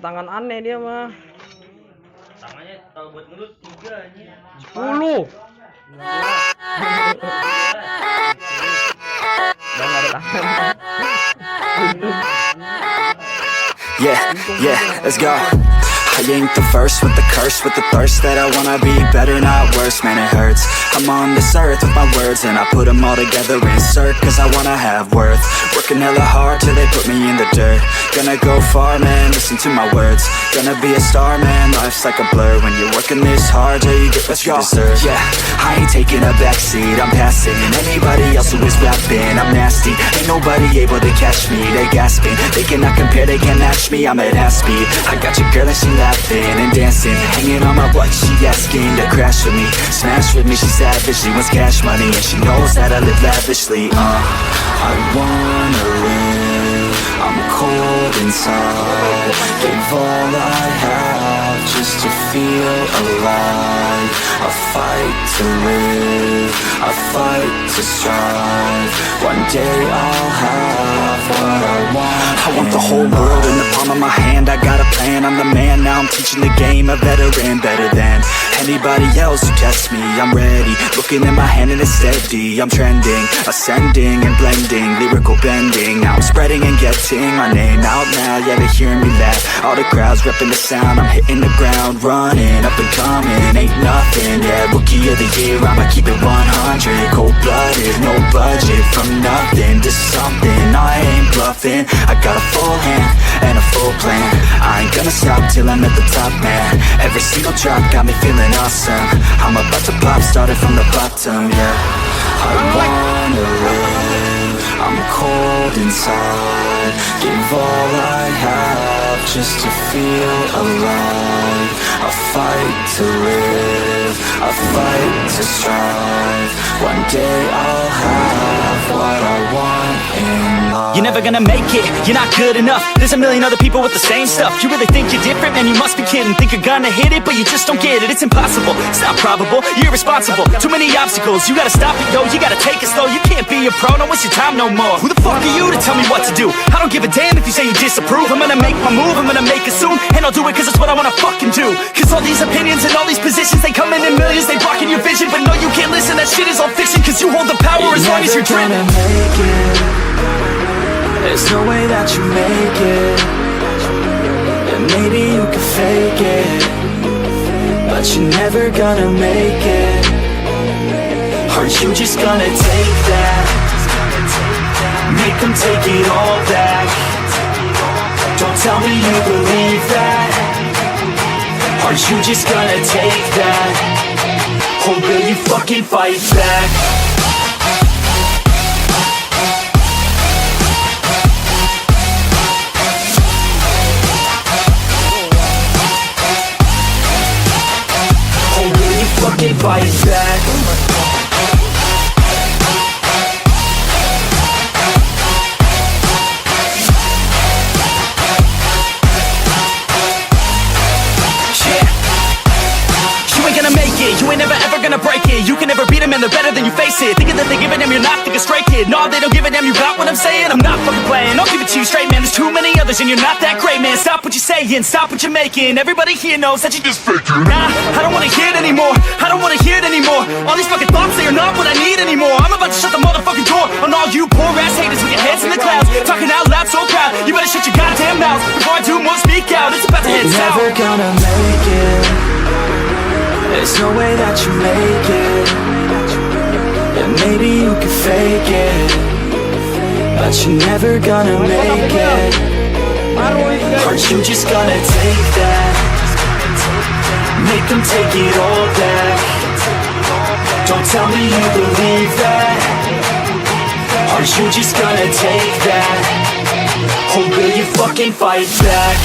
tangan aneh dia mah. Tangannya tahu buat ngelut 3 nya. 10. Udah nggak ada tangan. Yeah, let's go. I ain't the first with the curse, with the thirst that I wanna be better, not worse, man it hurts. I'm on this earth with my words and I put them all together, insert, cause I wanna have worth. Working hella hard till they put me in the dirt. Gonna go far, man, listen to my words. Gonna be a star, man, life's like a blur. When you're working this hard till you get what you deserve. Yeah, I ain't taking a backseat, I'm passing anybody else who is rapping. I'm nasty, ain't nobody able to catch me. They gasping, they cannot compare, they can't match me. I'm at half speed, I got your girl and she laughing and dancing, hanging on my butt, she asking to crash with me, smash with me. She savage, she wants cash money and she knows that I live lavishly. I wanna live, I'm cold inside. Gave all I have just to feel alive. I fight to live, I fight to strive. One day I'll have what I want. I want the whole world in the palm of my hand. I got a plan, I'm the man. Now I'm teaching the game, a veteran, better than anybody else who tests me. I'm ready, looking at my hand and it's steady. I'm trending, ascending and blending, lyrical bending. Now I'm spreading and getting my name out now. Yeah, they hearing me laugh, all the crowds repping the sound. I'm hitting the ground running, up and coming, ain't nothing. Yeah, rookie of the year, I'ma keep it 100. Cold-blooded, no budget, from nothing to something. I ain't bluffing, I got a full hand and a full plan. I ain't gonna stop till I'm at the top, man. Every single drop got me feeling awesome. I'm about to pop, started from the bottom, yeah. I wanna live, I'm cold inside. Give all I have just to feel alive. I fight to live, I fight to strive. One day I'll have what I want in life. You're never gonna make it, you're not good enough. There's a million other people with the same stuff. You really think you're different? Man, you must be kidding. Think you're gonna hit it, but you just don't get it. It's impossible, it's not probable, you're irresponsible. Too many obstacles, you gotta stop it, yo. You gotta take it slow, you can't be a pro. Don't waste your time no more. Who the fuck are you to tell me what to do? I don't give a damn if you say you disapprove. I'm gonna make my move, I'm gonna make it soon. And I'll do it cause it's what I wanna fucking do. Cause all these opinions and all these positions, they come in millions, they blocking your vision. But no, you can't listen, that shit is all fiction. Cause you hold the power as long as you're dreaming. There's no way that you make it. And maybe you can fake it, but you're never gonna make it. Are you just gonna take that? Make them take it all back. Don't tell me you believe that. Are you just gonna take that? Or will you fucking fight back? Fucking fight back. You ain't never ever gonna break it. You can never beat them and they're better than you face it. Thinking that they give a damn, you're not, think a straight kid. No, they don't give a damn, you got what I'm saying? I'm not fucking playing, I'll give it to you straight, man. There's too many others and you're not that great, man. Stop what you're saying, stop what you're making. Everybody here knows that you just faking. Nah, I don't wanna hear it anymore, I don't wanna hear it anymore. All these fucking thoughts, they are not what I need anymore. I'm about to shut the motherfucking door on all you poor ass haters with your heads in the clouds, talking out loud so proud. You better shut your goddamn mouth before I do more, speak out. It's about to head south. You're never gonna make it. There's no way that you make it. And maybe you can fake it, but you're never gonna make it. Aren't you just gonna take that? Make them take it all back. Don't tell me you believe that. Aren't you just gonna take that? Or will you fucking fight back?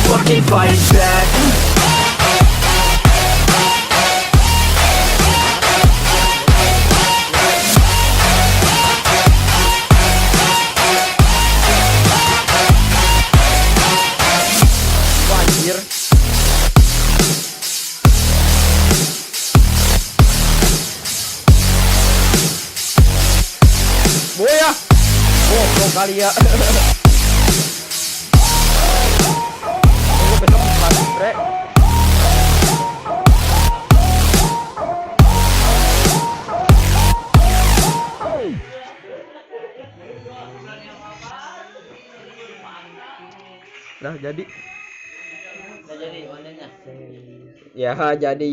Fucking fight back. goblok kali ya. Ini besok lagi, Bre. Nah, jadi Udah jadi kontennya. ya jadi